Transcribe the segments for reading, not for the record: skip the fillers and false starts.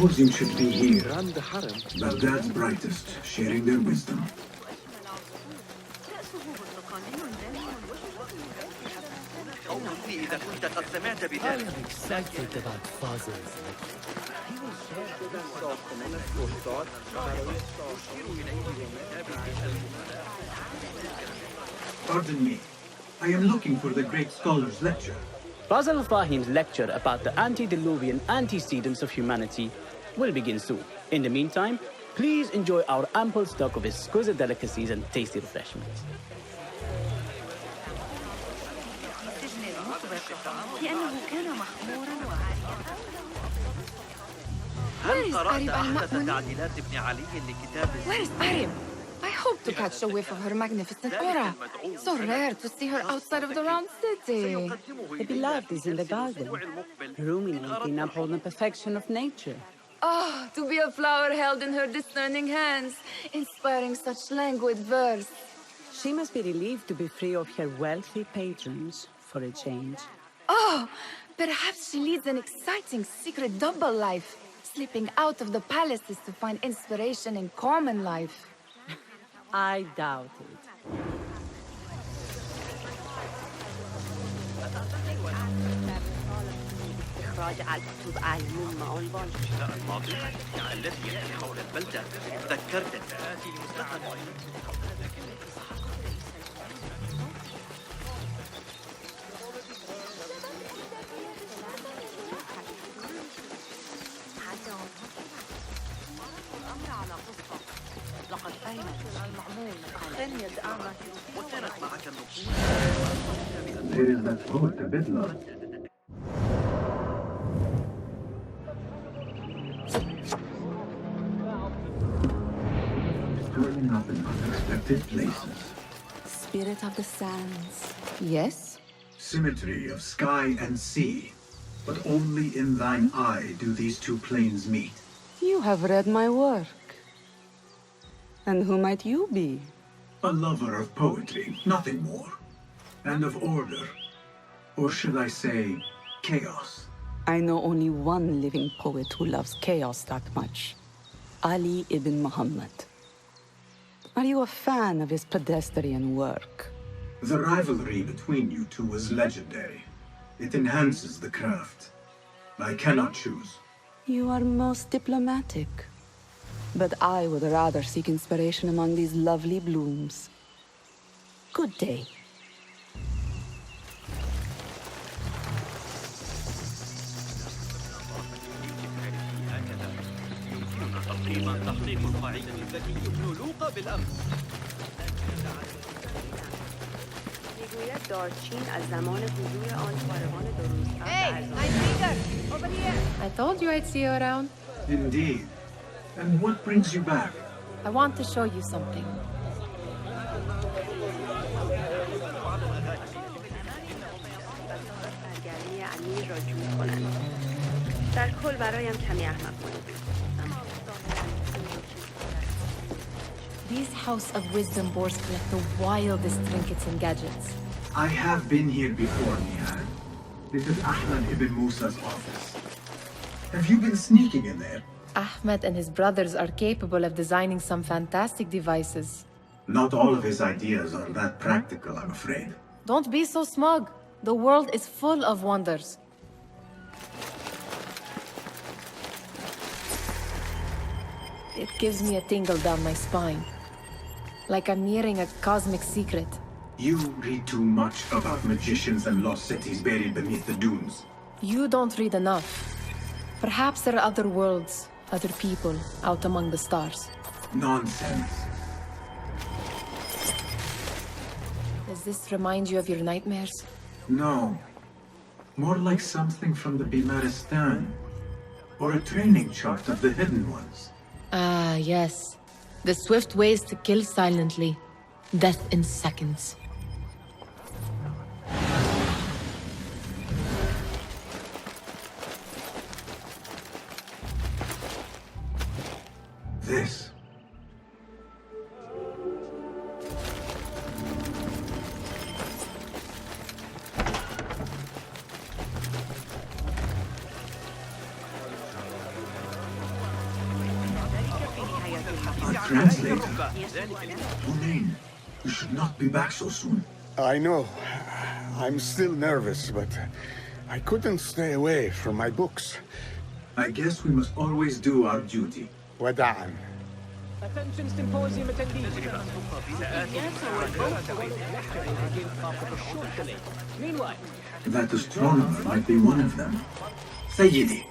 Symposium should be here. Baghdad's brightest, sharing their wisdom. إذا كنت قد سمعت بذلك. I am excited about Fazil's lecture. He will share Pardon me. I am looking for the great scholar's lecture. Fazl Fahim's lecture about the antediluvian antecedents of humanity will begin soon. In the meantime, please enjoy our ample stock of exquisite delicacies and tasty refreshments. هل قرأت أحدث تعديلات ابن علي لكتاب Where is Arim? I hope to catch a whiff of her magnificent aura. So rare to see her outside of the round city. The beloved is in the garden, ruminating upon the perfection of nature. Oh, to be a flower held in her discerning hands, inspiring such languid verse. She must be relieved to be free of her wealthy patrons for a change. Oh, perhaps she leads an exciting secret double life, slipping out of the palaces to find inspiration in common life. I doubt it. الماضي الذي يأتي حول البلدة ذكرت آتي المستقبل. وكانت معك النقود. There is that poet, the Bidla. Turning up in unexpected places. Spirit of the sands. Yes? Symmetry of sky and sea. But only in thine eye do these two planes meet. You have read my work. And who might you be? A lover of poetry, nothing more. And of order. Or should I say, chaos. I know only one living poet who loves chaos that much. Ali ibn Muhammad. Are you a fan of his pedestrian work? The rivalry between you two was legendary. It enhances the craft. I cannot choose. You are most diplomatic. But I would rather seek inspiration among these lovely blooms. Good day. تحقيق القاعدة الذكي ملوق بالأمس. Hey, my finger! Over here! I told you I'd see you around. Indeed. And what brings you back? I want to show you something. These House of Wisdom boards collect the wildest trinkets and gadgets. I have been here before, Nihan. This is Ahmed ibn Musa's office. Have you been sneaking in there? Ahmed and his brothers are capable of designing some fantastic devices. Not all of his ideas are that practical, I'm afraid. Don't be so smug. The world is full of wonders. It gives me a tingle down my spine. Like I'm nearing a cosmic secret. You read too much about magicians and lost cities buried beneath the dunes. You don't read enough. Perhaps there are other worlds, other people, out among the stars. Nonsense. Does this remind you of your nightmares? No. More like something from the Bimaristan. Or a training chart of the hidden ones. Ah, yes. The swift ways to kill silently. Death in seconds. This. Translator. Romain, you should not be back so soon. I know. I'm still nervous, but I couldn't stay away from my books. I guess we must always do our duty. وداعا. Attention Symposium attendees. Meanwhile, That astronomer might be one of them. Sayyidi,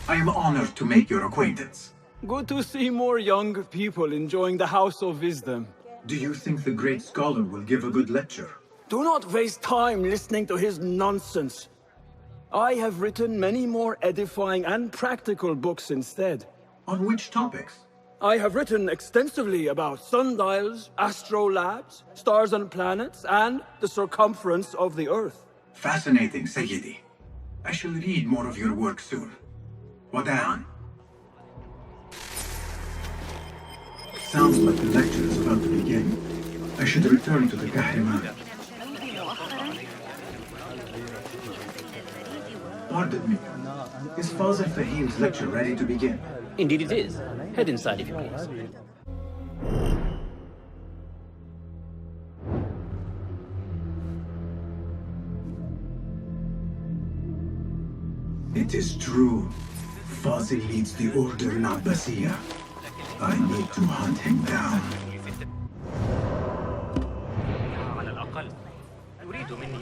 I am honored to make your acquaintance. Good to see more young people enjoying the House of Wisdom. Do you think the great scholar will give a good lecture? Do not waste time listening to his nonsense. I have written many more edifying and practical books instead. On which topics? I have written extensively about sundials, astrolabes, stars and planets, and the circumference of the Earth. Fascinating, Sayyidi. I shall read more of your work soon. Wada'an. Sounds like the lecture is about to begin. I should return to the Kahraman. Pardon me. Is Fazil Fahim's lecture ready to begin? indeed it is. Head inside if you please. It is true. Fazil leads the Order in Abbasiyah. I need to hunt him down. على الأقل يريد مني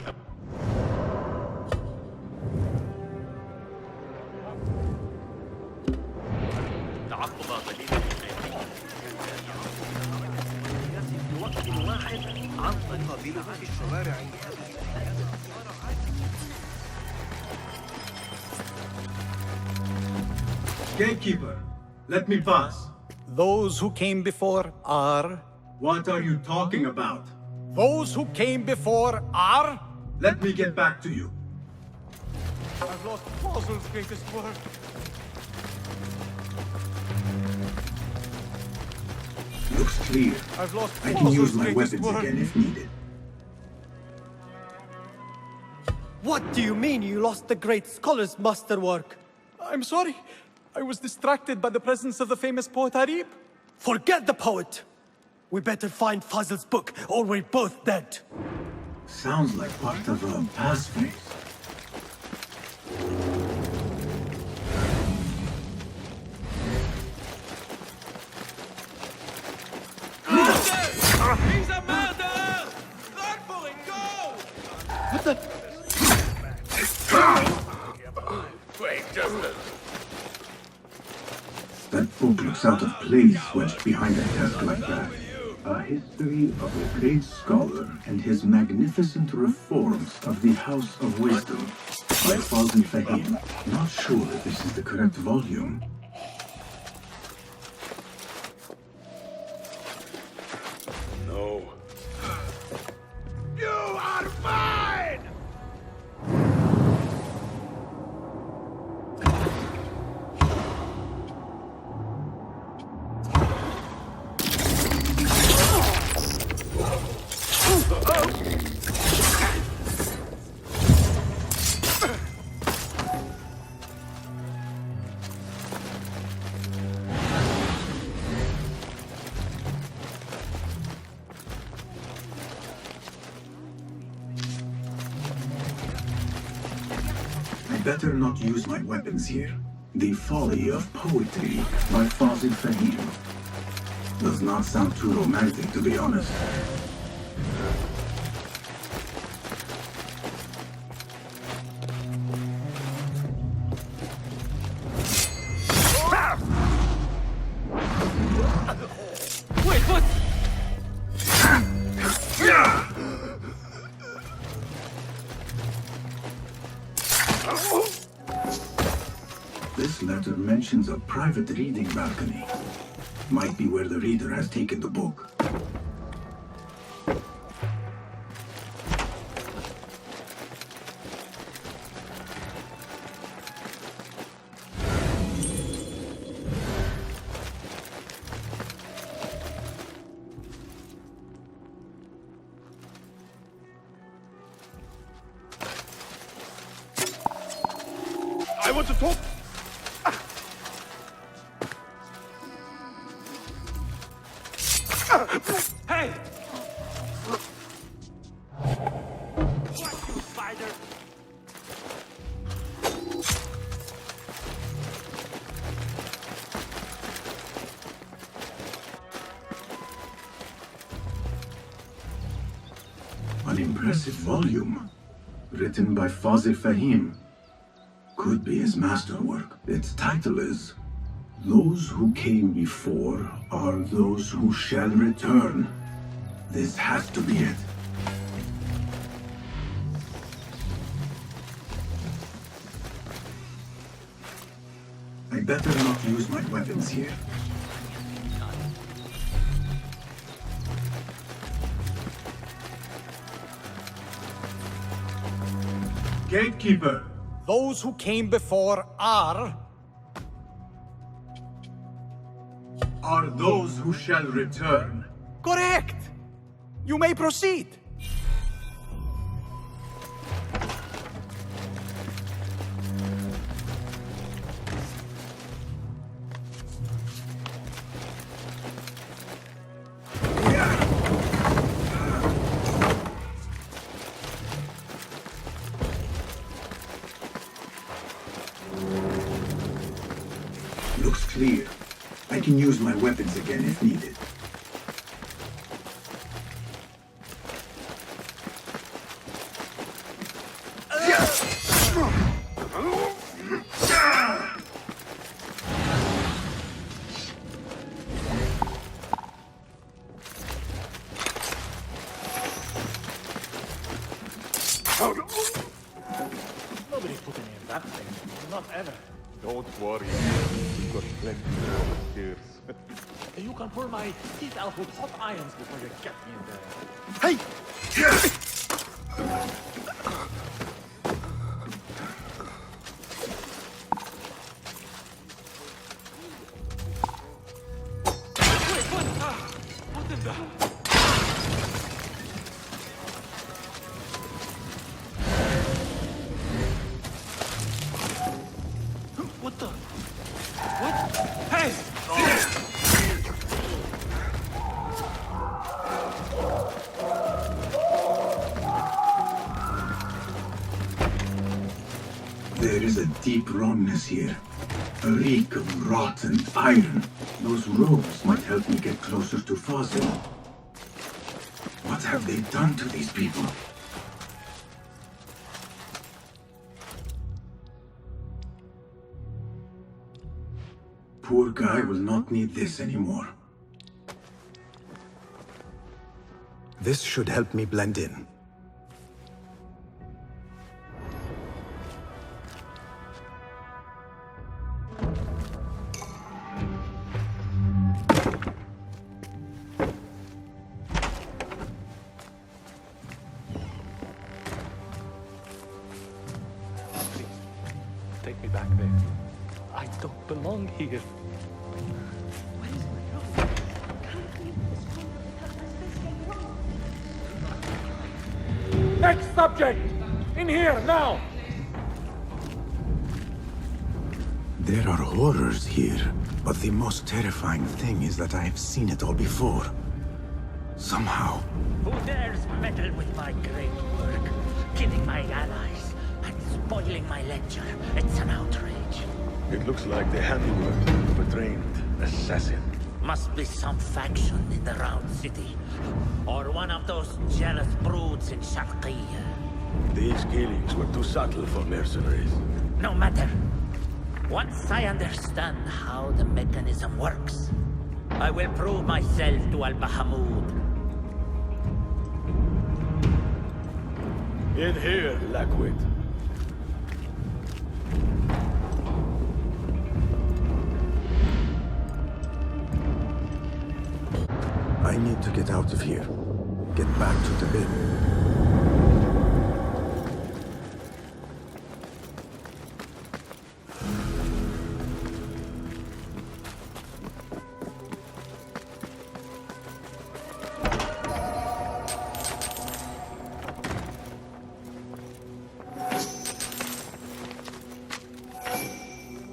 تعقب قليلا في وقت واحد عن طريق في الشوارع. Gatekeeper, let me pass. Those who came before are... What are you talking about? Those who came before are... Let me get back to you. I've lost Fazl's greatest work. Looks clear. I've lost I can use Fazl's my greatest weapons work. again if needed. What do you mean you lost the great scholar's masterwork? I'm sorry. I was distracted by the presence of the famous poet Arib. Forget the poet! We better find Fazl's book, or we're both dead. Sounds like part of a past phase. He's a murderer! Therefore, go! What the? That book looks out of place wedged behind a desk like that. A history of a great scholar and his magnificent reforms of the House of Wisdom by Fazil Fahim. Not sure if this is the correct volume. No. You are mine! Better not use my weapons here. The Folly of Poetry by Fazil Fahim. Does not sound too romantic, to be honest. Wait, what? This letter mentions a private reading balcony. Might be where the reader has taken the book. I want to talk. Hey! What, you spider? An impressive volume, written by Fazil Fahim. Could be his masterwork. Its title is Those Who Came Before Are Those Who Shall Return. This has to be it. I better not use my weapons here. Gatekeeper! Those who came before are those who shall return. correct. You may proceed. Looks clear. I can use my weapons again if needed. Nobody put any in that thing. Not ever. Don't worry. We've got plenty of tears. You can pull my teeth out with hot irons before you get me in there. Hey! Wait, what in the... What the... What? Hey! There is a deep wrongness here. A reek of rotten iron. Those robes might help me get closer to Fazil. What have they done to these people? Poor guy will not need this anymore. This should help me blend in. Take me back there. I don't belong here. Next subject! In here, now! There are horrors here, but the most terrifying thing is that I have seen it all before. Somehow. Who dares meddle with my great work, killing my allies and spoiling my lecture? It's an outrage. It looks like the handiwork of a trained assassin. Must be some faction in the Round City, or one of those jealous broods in Sharqiyya. These killings were too subtle for mercenaries. No matter. Once I understand how the mechanism works, I will prove myself to Al-Bahamud. In here, Lackwit. I need to get out of here. Get back to the bin.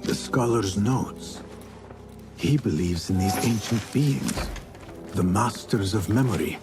The scholar's notes. He believes in these ancient beings. The masters of memory.